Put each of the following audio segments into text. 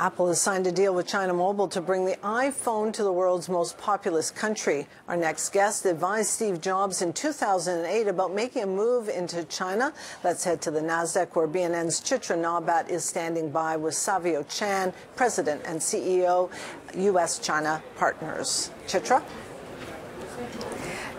Apple has signed a deal with China Mobile to bring the iPhone to the world's most populous country. Our next guest advised Steve Jobs in 2008 about making a move into China. Let's head to the NASDAQ, where BNN's Chitra Nabat is standing by with Savio Chan, President and CEO, U.S.-China Partners. Chitra?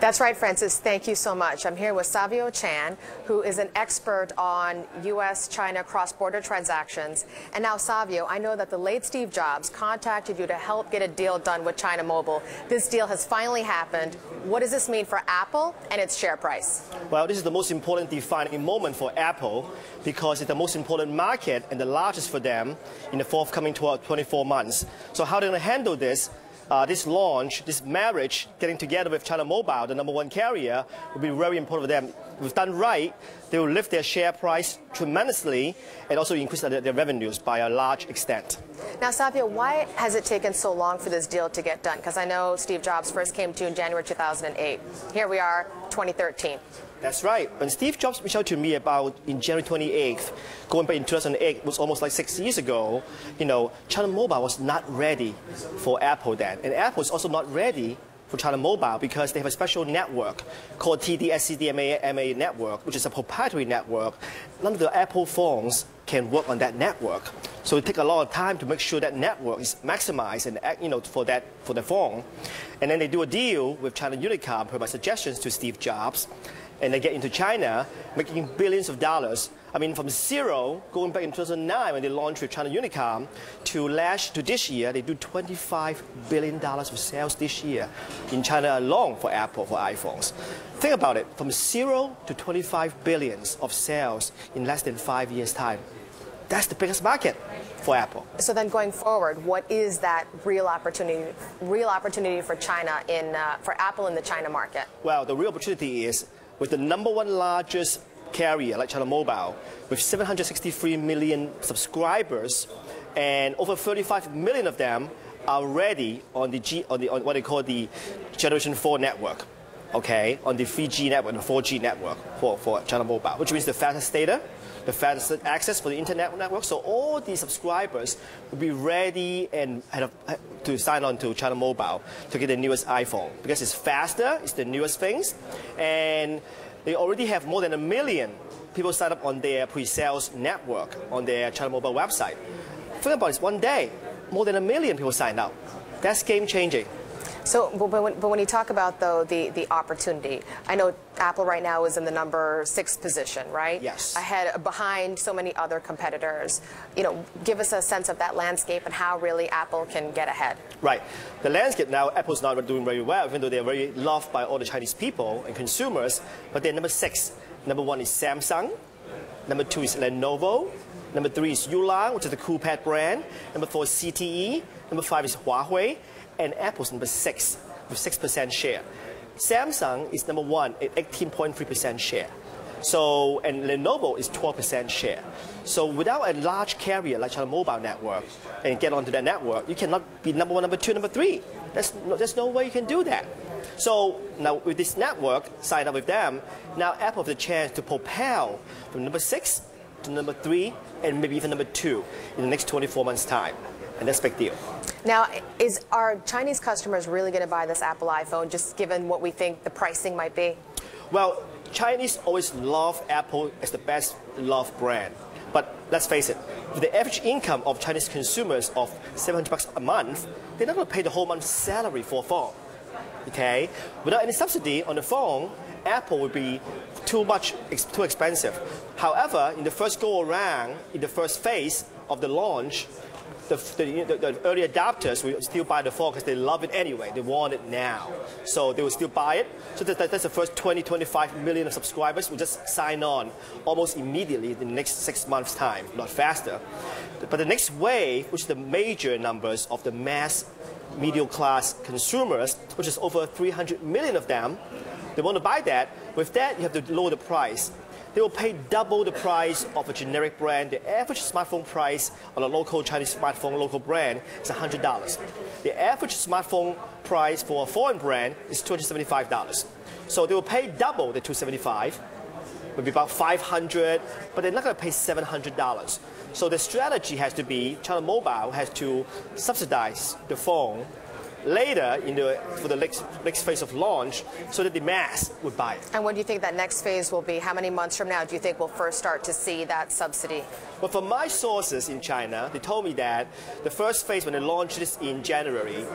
That's right, Francis. Thank you so much. I'm here with Savio Chan, who is an expert on U.S.-China cross-border transactions. And now, Savio, I know that the late Steve Jobs contacted you to help get a deal done with China Mobile. This deal has finally happened. What does this mean for Apple and its share price? Well, this is the most important defining moment for Apple because it's the most important market and the largest for them in the forthcoming 24 months. So how they're going to handle this? This launch, this marriage, getting together with China Mobile, the #1 carrier, will be very important for them. If done right, they will lift their share price tremendously and also increase their revenues by a large extent. Now, Savio, why has it taken so long for this deal to get done? Because I know Steve Jobs first came to you in January 2008. Here we are, 2013. That's right. When Steve Jobs reached out to me about in January 28th, going back in 2008, it was almost like 6 years ago, China Mobile was not ready for Apple then. And Apple is also not ready for China Mobile because they have a special network called TD-SCDMA network, which is a proprietary network. None of the Apple phones can work on that network. So it takes a lot of time to make sure that network is maximized and for the phone. And then they do a deal with China Unicom per my suggestions to Steve Jobs. And they get into China, making billions of dollars. I mean, from zero, going back in 2009 when they launched with China Unicom, to this year, they do $25 billion of sales this year in China alone for Apple, for iPhones. Think about it, from zero to 25 billions of sales in less than 5 years' time. That's the biggest market for Apple. So then going forward, what is that real opportunity for China for Apple in the China market? Well, the real opportunity is with the #1 largest carrier like China Mobile, with 763 million subscribers, and over 35 million of them are already on what they call the Generation 4 network, okay, on the 3G network, the 4G network for China Mobile, which means the fastest data, the fastest access for the internet network. So all these subscribers will be ready and to sign on to China Mobile to get the newest iPhone because it's faster, it's the newest things, and they already have more than 1 million people signed up on their pre-sales network on their China Mobile website. Think about this, one day, more than 1 million people signed up. That's game-changing. So, but when you talk about, though, the opportunity, I know Apple right now is in the #6 position, right? Yes. Behind so many other competitors. Give us a sense of that landscape and how really Apple can get ahead. Right. The landscape now, Apple's not doing very well, even though they're very loved by all the Chinese people and consumers, but they're #6. #1 is Samsung. #2 is Lenovo. #3 is Yulang, which is the Coolpad brand. #4 is CTE. #5 is Huawei. And Apple's #6 with 6% share. Samsung is #1 at 18.3% share. So, and Lenovo is 12% share. So without a large carrier like China Mobile network and get onto that network, you cannot be #1, #2, #3. There's no way you can do that. So now with this network, signed up with them, now Apple has the chance to propel from #6 to #3 and maybe even #2 in the next 24 months' time. And that's a big deal. Now, are Chinese customers really going to buy this Apple iPhone, just given what we think the pricing might be? Well, Chinese always love Apple as the best loved brand. But let's face it, with the average income of Chinese consumers of $700 a month, they're not going to pay the whole month's salary for a phone. Okay? Without any subsidy on the phone, Apple would be too expensive. However, in the first go-around, in the first phase of the launch, the early adopters will still buy the phone because they love it anyway. They want it now. So they will still buy it. So that's the first 25 million of subscribers will just sign on almost immediately in the next 6 months' time, not faster. But the next wave, which is the major numbers of the mass middle class consumers, which is over 300 million of them, they want to buy that. With that, you have to lower the price. They will pay double the price of a generic brand. The average smartphone price on a local Chinese smartphone local brand is $100. The average smartphone price for a foreign brand is $275. So they will pay double the $275, maybe about $500, but they're not going to pay $700. So the strategy has to be China Mobile has to subsidize the phone later for the next phase of launch so that the mass would buy it. And when do you think that next phase will be? How many months from now do you think we'll first start to see that subsidy? Well, from my sources in China, they told me that the first phase, when they launched this in January,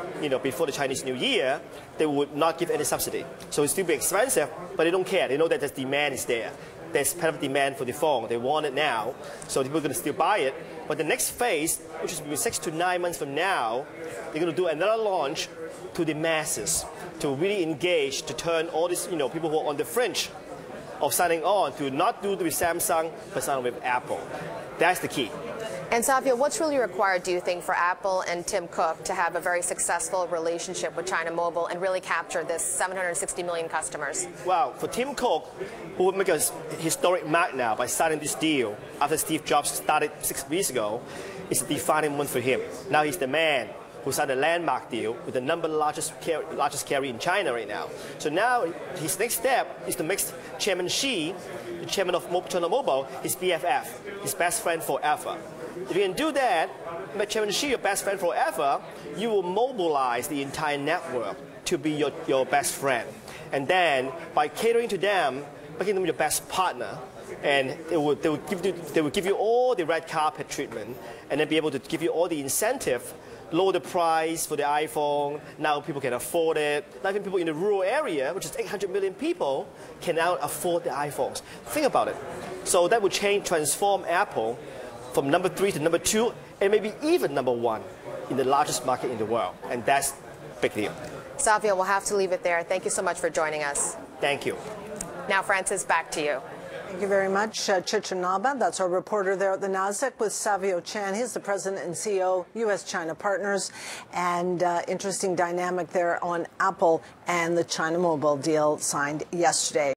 before the Chinese New Year, they would not give any subsidy. So it'll still be expensive, but they don't care. They know that the demand is there. There's kind of demand for the phone. They want it now, so people are going to still buy it. But the next phase, which is between 6 to 9 months from now, they're going to do another launch to the masses, to really engage, to turn all these people who are on the fringe of signing on to not do it with Samsung, but sign on with Apple. That's the key. And Savio, what's really required, do you think, for Apple and Tim Cook to have a very successful relationship with China Mobile and really capture this 760 million customers? Well, for Tim Cook, who would make a historic mark now by signing this deal after Steve Jobs started 6 weeks ago, it's a defining moment for him. Now he's the man who signed a landmark deal with the largest carrier in China right now. So now his next step is to make Chairman Xi, the chairman of China Mobile, his BFF, his best friend forever. If you can do that, make Chairman Xi your best friend forever, you will mobilize the entire network to be your best friend. And then by catering to them, making them your best partner, and they will give you all the red carpet treatment, and then be able to give you all the incentive, lower the price for the iPhone. Now people can afford it. Now even people in the rural area, which is 800 million people, can now afford the iPhones. Think about it. So that would transform Apple from number 3 to number 2, and maybe even number 1 in the largest market in the world. And that's a big deal. Savio, we'll have to leave it there. Thank you so much for joining us. Thank you. Now, Francis, back to you. Thank you very much, Chichinaba. That's our reporter there at the NASDAQ with Savio Chan. He's the president and CEO, U.S.-China Partners. And interesting dynamic there on Apple and the China Mobile deal signed yesterday.